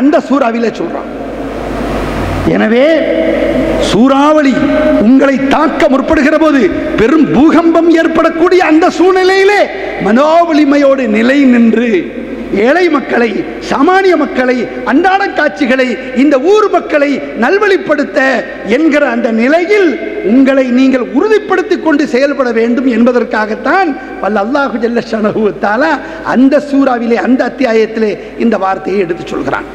அந்த சூறாவிலே சொல்றான். எனவே சூறாவளி உங்களை தாக்க முற்படுகிற போது பெரும் பூகம்பம் ஏற்படக்கூடிய அந்த சூழ்நிலையிலே மனோவலிமையோடு நிலை நின்று ஏழை மக்களை, சாமானிய மக்களை, அன்றாட காட்சிகளை, இந்த ஊர் மக்களை நல்வழிப்படுத்த என்கிற அந்த நிலையில் உங்களை நீங்கள் உறுதிப்படுத்திக் கொண்டு செயல்பட வேண்டும் என்பதற்காகத்தான் அல்லாஹு ஜல்ல ஷஅனஹு வ தஆலா அந்த சூறாவிலே, அந்த அத்தியாயத்திலே இந்த வார்த்தையை எடுத்து சொல்கிறான்.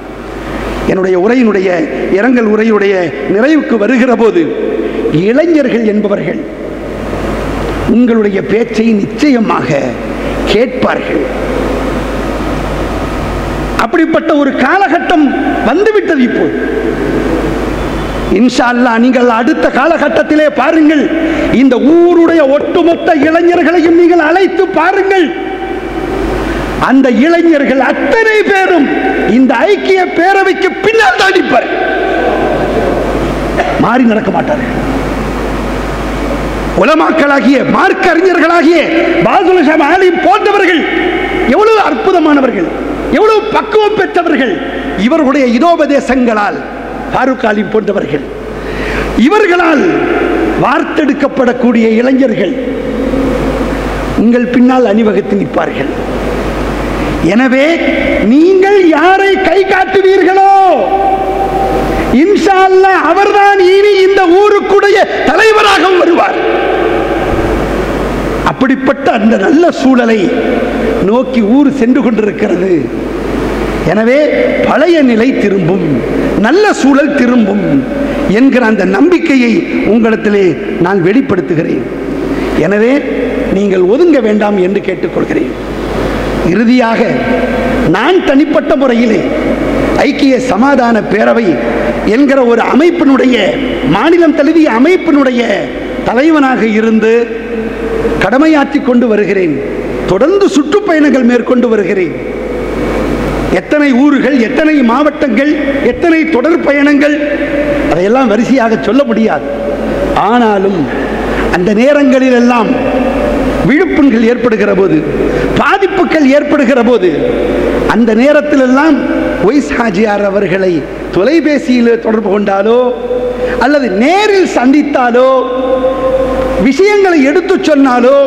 என்னுடைய உரையினுடைய இரங்கல் உரையுடைய நிறைவுக்கு வருகிற போது இளைஞர்கள் என்பவர்கள் உங்களுடைய பேச்சை நிச்சயமாக கேட்பார்கள். அப்படிப்பட்ட ஒரு காலகட்டம் வந்துவிட்டது. இப்போது இன்ஷா அல்லாஹ் நீங்கள் அடுத்த காலகட்டத்திலே பாருங்கள், இந்த ஊருடைய ஒட்டுமொத்த இளைஞர்களையும் நீங்கள் அழைத்து பாருங்கள். அந்த இளைஞர்கள் அத்தனை பேரும் இந்த ஐக்கிய பேரவைக்கு பின்னால் தாண்டிப்பார், மாறி நடக்க மாட்டார்கள். உலமாக்களாகிய மார்க்க அறிஞர்களாகிய பாதுல் ஷாம் ஆலிம் போன்றவர்கள் எவ்வளவு அற்புதமானவர்கள், எவ்வளவு பக்குவம் பெற்றவர்கள். இவர்களுடைய இதோபதேசங்களால் ஃபாரூக் ஆலிம் போன்றவர்கள், இவர்களால் வார்த்தெடுக்கப்படக்கூடிய இளைஞர்கள் உங்கள் பின்னால் அணிவகுத்து நிற்பார்கள். எனவே நீங்கள் யாரை கை காட்டுவீர்களோ இன்ஷா அல்லாஹ் அவர்தான் இனி இந்த ஊருக்குடைய தலைவராக வருவார். அப்படிப்பட்ட அந்த நல்ல சூழலை நோக்கி ஊர் சென்று கொண்டிருக்கிறது. எனவே பழைய நிலை திரும்பும், நல்ல சூழல் திரும்பும் என்கிற அந்த நம்பிக்கையை உங்களிடத்திலே நான் வெளிப்படுத்துகிறேன். எனவே நீங்கள் ஒதுங்க வேண்டாம் என்று கேட்டுக்கொள்கிறேன். இறுதியாக நான் தனிப்பட்ட முறையிலே ஐக்கிய சமாதான பேரவை என்கிற ஒரு அமைப்பினுடைய, மாநிலம் தழுவிய அமைப்பினுடைய தலைவனாக இருந்து கடமையாற்றி கொண்டு வருகிறேன். தொடர்ந்து சுற்றுப்பயணங்கள் மேற்கொண்டு வருகிறேன். எத்தனை ஊர்கள், எத்தனை மாவட்டங்கள், எத்தனை தொடர் பயணங்கள், அதையெல்லாம் வரிசையாக சொல்ல முடியாது. ஆனாலும் அந்த நேரங்களில் எல்லாம் விழுப்புண்கள் ஏற்படுகிற போது, பாதிப்புகள் ஏற்படுகிற போது, அந்த நேரத்தில் எல்லாம் ஒய்ஸ் ஹாஜியார் அவர்களை தொலைபேசியில் தொடர்பு கொண்டாலோ அல்லது நேரில் சந்தித்தாலோ விஷயங்களை எடுத்து சொன்னாலோ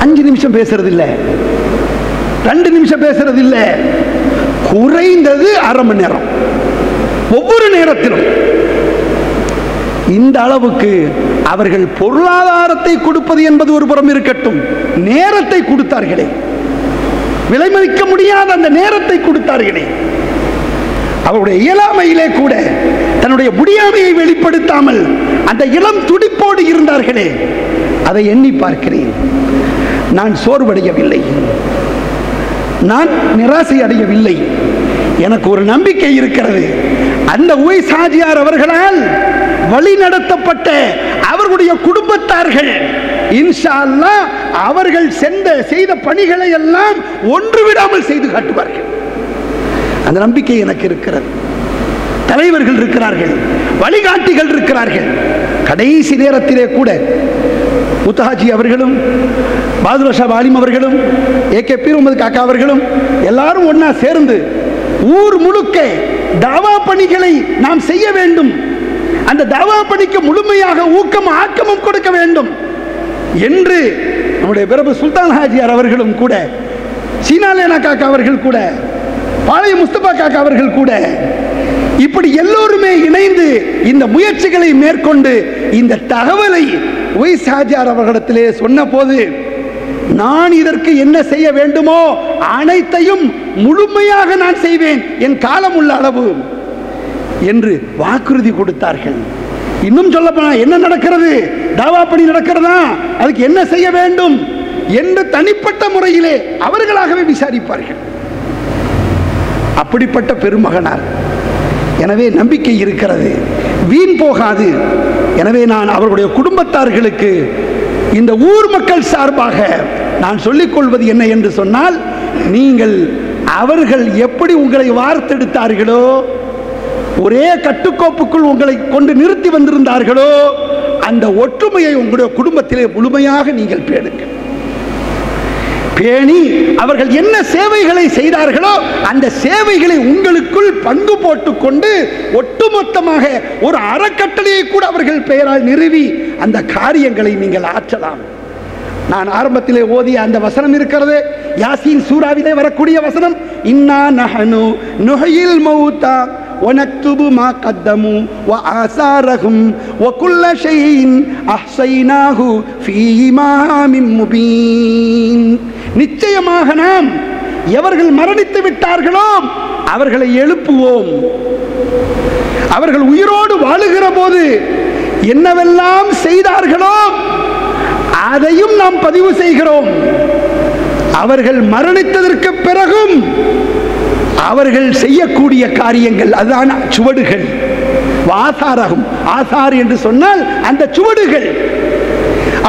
5 நிமிஷம் பேசுறது இல்லை, 2 நிமிஷம் பேசுறது இல்லை, குறைந்தது அரை மணி நேரம் ஒவ்வொரு நேரத்திலும். இந்த அளவுக்கு அவர்கள் பொருளாதாரத்தை கொடுப்பது என்பது ஒரு புறம் இருக்கட்டும், நேரத்தை கொடுத்தார்களே, விலைமதிக்க முடியாத அந்த நேரத்தை கொடுத்தார்களே. அவருடைய இயலாமையிலே கூட தன்னுடைய முடியாமையை வெளிப்படுத்தாமல் அந்த இளம் துடிப்போடு இருந்தார்களே, அதை எண்ணி பார்க்கிறேன். நான் சோர்வடையவில்லை, நான் நிராசை அடையவில்லை. எனக்கு ஒரு நம்பிக்கை இருக்கிறது. அந்த உவைஸ் ஹாஜியார் அவர்களால் வழி நடத்தப்பட்ட அவர்களுடைய குடும்பத்தார்கள் இன்ஷா அல்லாஹ் அவர்கள் செய்த பணிகளை எல்லாம் ஒன்று விடாமல் செய்து காட்டுவார்கள். அந்த நம்பிக்கை எனக்கு இருக்கிறது. தலைவர்கள் இருக்கிறார்கள், வழிகாட்டிகள் இருக்கிறார்கள். கடைசி நேரத்திலே கூட முத்தஹாஜி அவர்களும், பாதுல் ஷாம் ஆலிம் அவர்களும், ஏகே பீர் முகமது காக்கா அவர்களும் எல்லாரும் ஒன்னா சேர்ந்து ஊர் முழுக்க தாவா பணிகளை நாம் செய்ய வேண்டும், அந்த தாவா பணிக்கு முழுமையாக ஊக்கம் ஆக்கமும் கொடுக்க வேண்டும் என்று நம்முடைய பிரபு சுல்தான் ஹாஜியார் அவர்களும் கூட, சீனாலேனா காக்கா அவர்கள் கூட, பாளைய முஸ்தபா காக்கா அவர்கள் கூட, இப்படி எல்லோருமே இணைந்து இந்த முயற்சிகளை மேற்கொண்டு இந்த தகவலை உவைஸ் ஹாஜியார் அவர்களிடத்திலே சொன்ன போது, நான் இதற்கு என்ன செய்ய வேண்டுமோ அனைத்தையும் முழுமையாக நான் செய்வேன் என் காலம் உள்ள அளவு என்று வாக்குறுதி கொடுத்தார்கள். இன்னும் சொல்ல போனா என்ன நடக்கிறது, தாவா பணி நடக்கிறதா, அதுக்கு என்ன செய்ய வேண்டும் என்று தனிப்பட்ட முறையிலே அவர்களாகவே விசாரிப்பார்கள். அப்படிப்பட்ட பெருமகனார். எனவே நம்பிக்கை இருக்கிறது, வீண் போகாது. எனவே நான் அவர்களுடைய குடும்பத்தார்களுக்கு இந்த ஊர் மக்கள் சார்பாக நான் சொல்லிக் கொள்வது என்ன என்று சொன்னால், நீங்கள் அவர்கள் எப்படி உங்களை வார்த்தெடுத்தார்களோ, ஒரே கட்டுக்கோப்புக்குள் உங்களை கொண்டு நிறுத்தி வந்திருந்தார்களோ, அந்த ஒற்றுமையை உங்களுடைய குடும்பத்திலே முழுமையாக நீங்கள் பேணுங்கள். பேணி அவர்கள் என்ன சேவைகளை செய்தார்களோ அந்த சேவைகளை உங்களுக்குள் பங்கு போட்டுக்கொண்டு ஒட்டுமொத்தமாக ஒரு அறக்கட்டளையை கூட அவர்கள் பெயரால் நிறுவி அந்த காரியங்களை நீங்கள் ஆற்றலாம். நான் ஆரம்பத்திலே ஓதிய அந்த வசனம் இருக்கிறது, யாசீன் சூராவிலே வரக்கூடிய வசனம், இன்னா நஹனு நுஹயில் மௌதா வனக்துபு மா கத்தமு வஆசாரஹும் வகுல்ல ஷைஇன் அஹ்ஸைனாஹு ஃபீ இமாமின் முபீன். நிச்சயமாக நாம் எவர்கள் மரணித்து விட்டார்களோ அவர்களை எழுப்புவோம். அவர்கள் உயிரோடு வாழுகிற போது என்னவெல்லாம் செய்தார்களோ அதையும் நாம் பதிவு செய்கிறோம். அவர்கள் மரணித்ததற்கு பிறகும் அவர்கள் செய்யக்கூடிய காரியங்கள், அதுதான் சுவடுகள். ஆசாரகும், ஆசார் என்று சொன்னால் அந்த சுவடுகள்.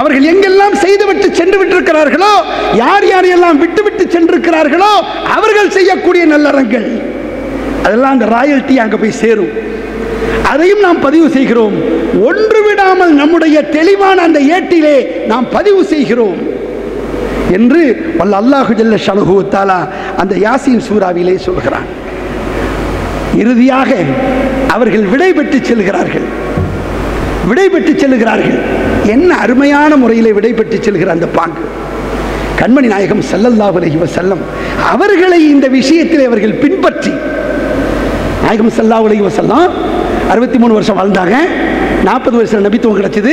அவர்கள் எங்கெல்லாம் செய்துவிட்டு சென்று விட்டிருக்கிறார்களோ, யார் யாரெல்லாம் விட்டுவிட்டு சென்றிருக்கிறார்களோ அவர்கள் செய்யக்கூடிய நல்லறங்கள், அதெல்லாம் அந்த ராயல்டி அங்கே போய் சேரும். அதையும் நாம் பதிவு செய்கிறோம். ஒன்று விடாமல் நம்முடைய தெளிவான அந்த ஏட்டிலே நாம் பதிவு செய்கிறோம் என்று வல்ல அல்லாஹு ஜல்ல ஷஅனுஹு வ தஆலா அந்த யாசீன் சூராவிலே சொல்கிறான். இறுதியாக அவர்கள் விடை பெற்று செல்கிறார்கள். விடை பெற்று செல்கிறார்கள். என்ன அருமையான முறையில் விடை பெற்று செல்கிற அந்த பாங்கு! கண்மணி நாயகம் ஸல்லல்லாஹு அலைஹி வஸல்லம் அவர்களை இந்த விஷயத்தில் அவர்கள் பின்பற்றி, நாயகம் ஸல்லல்லாஹு அலைஹி வஸல்லம் 63 வருஷம் வாழ்ந்தாங்க. 40 வருஷம் நபித்துவம் கிடைச்சது.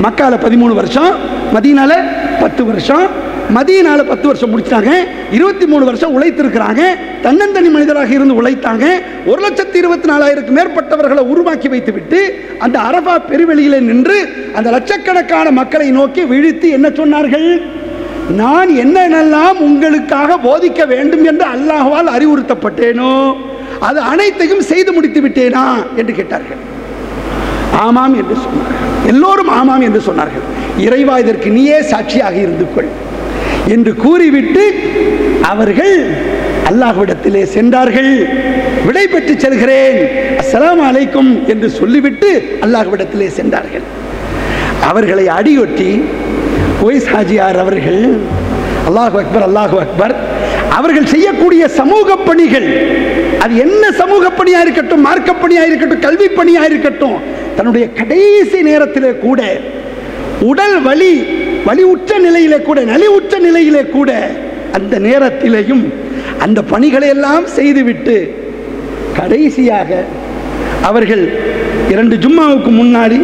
மக்கால 13 வருஷம், மதீனால 10 வருஷம். மதீனால 10 வருஷம் முடிச்சாங்க. 23 வருஷம் உழைத்திருக்கிறாங்க. தன்னந்தனி மனிதராக இருந்து உழைத்தாங்க. 1,24,000 மேற்பட்டவர்களை உருவாக்கி வைத்துவிட்டு அந்த அரபா பெருவெளியிலே நின்று அந்த லட்சக்கணக்கான மக்களை நோக்கி விழித்து என்ன சொன்னார்கள்? நான் என்னென்னலாம் உங்களுக்காக போதிக்க வேண்டும் என்று அல்லாஹ்வால் அறிவுறுத்தப்பட்டேனோ அது அனைத்தையும் செய்து முடித்து விட்டேனா என்று கேட்டார்கள். ஆமாம் என்று சொன்னார்கள். எல்லோரும் ஆமாம் என்று சொன்னார்கள். இறைவா, இதற்கு நீயே சாட்சியாக இருந்து கொள் என்று கூறிவிட்டு அவர்கள் அல்லாஹ்விடத்திலே சென்றார்கள். விடை பெற்று செல்கிறேன், அஸ்ஸலாமு அலைக்கும் என்று சொல்லிவிட்டு அல்லாஹ்விடத்திலே சென்றார்கள். அவர்களை அடியொட்டி உவைஸ் ஹாஜியார் அவர்கள், அல்லாஹு அக்பர் அல்லாஹு அக்பர், அவர்கள் செய்யக்கூடிய சமூக பணிகள், அது என்ன சமூக பணியா இருக்கட்டும், மார்க்க பணியா இருக்கட்டும், கல்வி பணியா இருக்கட்டும், தன்னுடைய கடைசி நேரத்திலே கூட உடல் வலி உற்ற நிலையிலே கூட, நலிவுற்ற நிலையிலே கூட அந்த நேரத்திலேயும் அந்த பணிகளை எல்லாம் செய்துவிட்டு கடைசியாக அவர்கள் 2 ஜும்மாவுக்கு முன்னாடி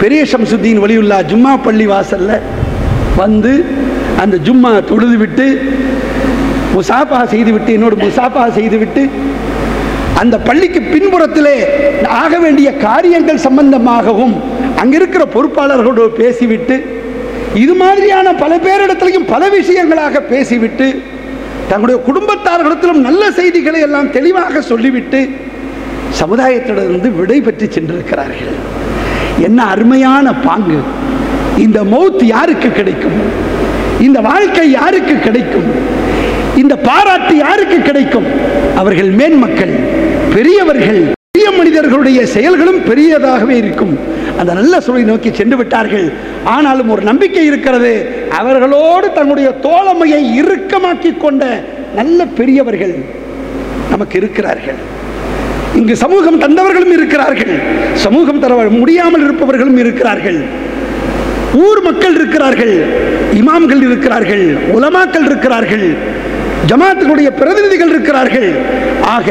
பெரிய ஷம்சுத்தீன் வலியுல்லா ஜும்மா பள்ளி வாசல்ல வந்து அந்த ஜும்மா தொழுது விட்டு முசாஃபா செய்துவிட்டு, என்னோடு முசாஃபா செய்துவிட்டு அந்த பள்ளிக்கு பின்புறத்திலே ஆக வேண்டிய காரியங்கள் சம்பந்தமாகவும் அங்கிருக்கிற பொறுப்பாளர்களோடு பேசிவிட்டு, இது மாதிரியான பல பேரிடத்திலையும் பல விஷயங்களாக பேசிவிட்டு, தங்களுடைய குடும்பத்தார்களிடத்திலும் நல்ல செய்திகளை எல்லாம் தெளிவாக சொல்லிவிட்டு சமுதாயத்திலிருந்து விடை பெற்று சென்றிருக்கிறார்கள். என்ன அருமையான பாங்கு! இந்த மௌத் யாருக்கு கிடைக்கும்? இந்த வாழ்க்கை யாருக்கு கிடைக்கும்? இந்த பாராட்டு யாருக்கு கிடைக்கும்? அவர்கள் மேன்மக்கள், பெரியவர்கள், பெரிய மனிதர்களுடைய செயல்களும் பெரியதாகவே இருக்கும். அந்த நல்ல சூழலை நோக்கி சென்று விட்டார்கள். ஆனாலும் ஒரு நம்பிக்கை இருக்கிறது, அவர்களோடு தன்னுடைய தோழமையை இறுக்கமாக்கி கொண்ட நல்ல பெரியவர்கள் நமக்கு இருக்கிறார்கள். இங்கு சமூகம் தந்தவர்களும் இருக்கிறார்கள், சமூகம் தர முடியாமல் இருப்பவர்களும் இருக்கிறார்கள். ஊர் மக்கள் இருக்கிறார்கள், இமாம்கள் இருக்கிறார்கள், உலமாக்கள் இருக்கிறார்கள், ஜமாத்துடைய பிரதிநிதிகள் இருக்கிறார்கள். ஆக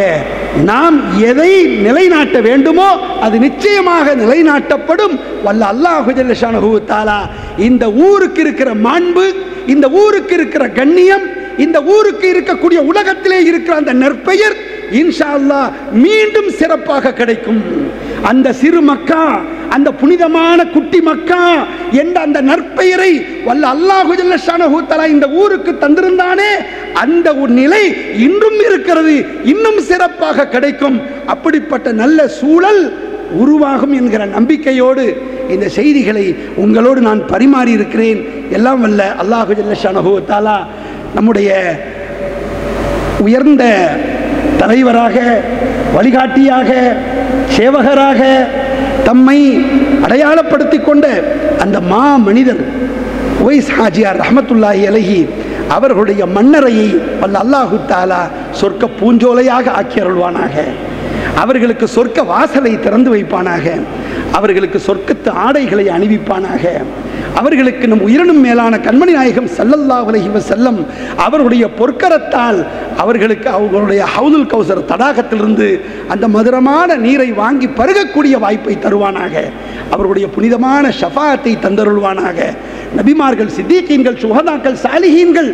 நாம் எதை நிலைநாட்ட வேண்டுமோ அது நிச்சயமாக நிலைநாட்டப்படும். வல்ல அல்லாஹு ஜல்ல ஷானஹு வ தஆலா இந்த ஊருக்கு இருக்கிற மாண்பு, இந்த ஊருக்கு இருக்கிற கண்ணியம், இந்த ஊருக்கு இருக்கக்கூடிய உலகத்திலே இருக்கிற அந்த நற்பெயர் இன்ஷா அல்லாஹ் மீண்டும் சிறப்பாக கிடைக்கும். அந்த சிறு மக்கா, அந்த புனிதமான குட்டி மக்கா என்ற அந்த நற்பெயரை வல்ல அல்லாஹு ஜல்ல ஷானஹு வ தஆலா இந்த ஊருக்கு தந்திருந்தானே, அந்த ஒரு நிலை இன்றும் இருக்கிறது, இன்னும் சிறப்பாக கிடைக்கும். அப்படிப்பட்ட நல்ல சூழல் உருவாகும் என்கிற நம்பிக்கையோடு இந்த செய்திகளை உங்களோடு நான் பரிமாறி இருக்கிறேன். எல்லாம் வல்ல அல்லாஹு ஜல்ல ஷானஹு வ தஆலா நம்முடைய உயர்ந்த தலைவராக, வழிகாட்டியாக, சேவகராக தம்மை அடையாளப்படுத்தி கொண்ட அந்த மா மனிதர் உவைஸ் ஹாஜியார் ரஹ்மத்துல்லாஹி அலைஹி அவர்களுடைய மன்னரையை வல்ல அல்லாஹு தஆலா சொர்க்க பூஞ்சோலையாக ஆக்கி அருள்வானாக. அவர்களுக்கு சொர்க்க வாசலை திறந்து வைப்பானாக. அவர்களுக்கு சொர்க்கத்து ஆடைகளை அணிவிப்பானாக. அவர்களுக்கு நம் உயிரினும் மேலான கண்மணி நாயகம் ஸல்லல்லாஹு அலைஹி வஸல்லம் அவருடைய பொற்கரத்தால் அவர்களுக்கு அவர்களுடைய ஹவுதுல் கௌசர் தடாகத்திலிருந்து அந்த மதுரமான நீரை வாங்கி பருகக்கூடிய வாய்ப்பை தருவானாக. அவர்களுடைய புனிதமான ஷஃபாஅத்தை தந்தருள்வானாக. நபிமார்கள், சித்தீக்கீன்கள், சுஹதாக்கள், சாலிஹீன்கள்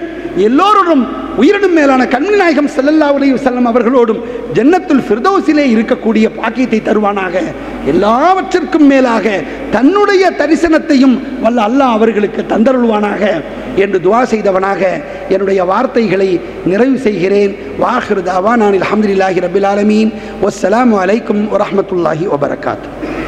எல்லோரும் உயிரினும் மேலான கண்மணி நாயகம் ஸல்லல்லாஹு அலைஹி வஸல்லம் அவர்களோடும் ஜன்னத்துல் ஃபிர்தௌஸிலே இருக்கக்கூடிய பாக்கியத்தை தருவானாக. எல்லாவற்றிற்கும் மேலாக தன்னுடைய தரிசனத்தையும் வல்ல அல்லாஹ் அவர்களுக்கு தந்தருள்வானாக என்று துஆ செய்தவனாக என்னுடைய வார்த்தைகளை நிறைவு செய்கிறேன். வாஹிரு தாவானா அல்ஹம்துலில்லாஹி ரப்பில் ஆலமீன். வஸ்ஸலாமு அலைக்கும் வரஹ்மத்துல்லாஹி வபரகாத்துஹு.